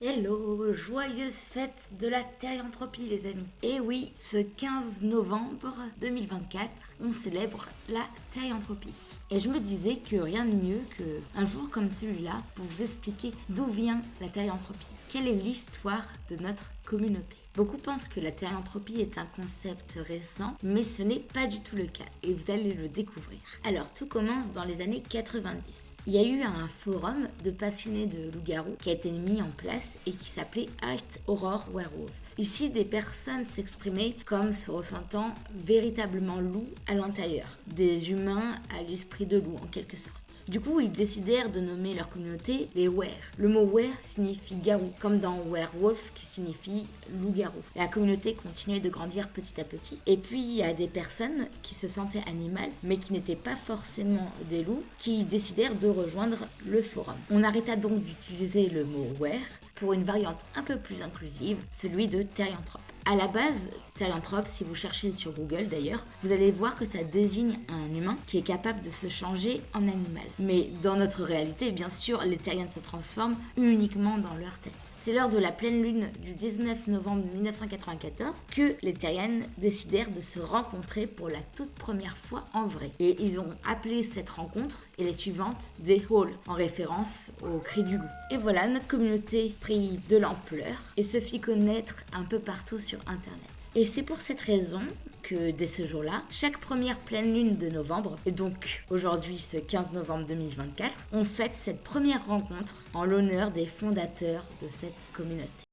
Hello, joyeuse fête de la Thérianthropie les amis. Et oui, ce 15 novembre 2024, on célèbre la Thérianthropie. Et je me disais que rien de mieux qu'un jour comme celui-là pour vous expliquer d'où vient la Thérianthropie. Quelle est l'histoire de notre communauté? Beaucoup pensent que la thérianthropie est un concept récent, mais ce n'est pas du tout le cas, et vous allez le découvrir. Alors, tout commence dans les années 90. Il y a eu un forum de passionnés de loups-garous qui a été mis en place et qui s'appelait Art Horror Werewolf. Ici, des personnes s'exprimaient comme se ressentant véritablement loups à l'intérieur, des humains à l'esprit de loup en quelque sorte. Du coup, ils décidèrent de nommer leur communauté les were. Le mot were signifie garou, comme dans werewolf qui signifie loup-garou. La communauté continuait de grandir petit à petit. Et puis, il y a des personnes qui se sentaient animales, mais qui n'étaient pas forcément des loups, qui décidèrent de rejoindre le forum. On arrêta donc d'utiliser le mot were pour une variante un peu plus inclusive, celui de thérianthrope. À la base, thérianthrope, si vous cherchez sur Google d'ailleurs, vous allez voir que ça désigne un humain qui est capable de se changer en animal. Mais dans notre réalité, bien sûr, les thériens se transforment uniquement dans leur tête. C'est lors de la pleine lune du 19 novembre 1994 que les thériens décidèrent de se rencontrer pour la toute première fois en vrai. Et ils ont appelé cette rencontre et les suivantes des halls, en référence au cri du loup. Et voilà, notre communauté prit de l'ampleur et se fit connaître un peu partout sur Internet. Et c'est pour cette raison que dès ce jour-là, chaque première pleine lune de novembre, et donc aujourd'hui ce 15 novembre 2024, on fête cette première rencontre en l'honneur des fondateurs de cette communauté.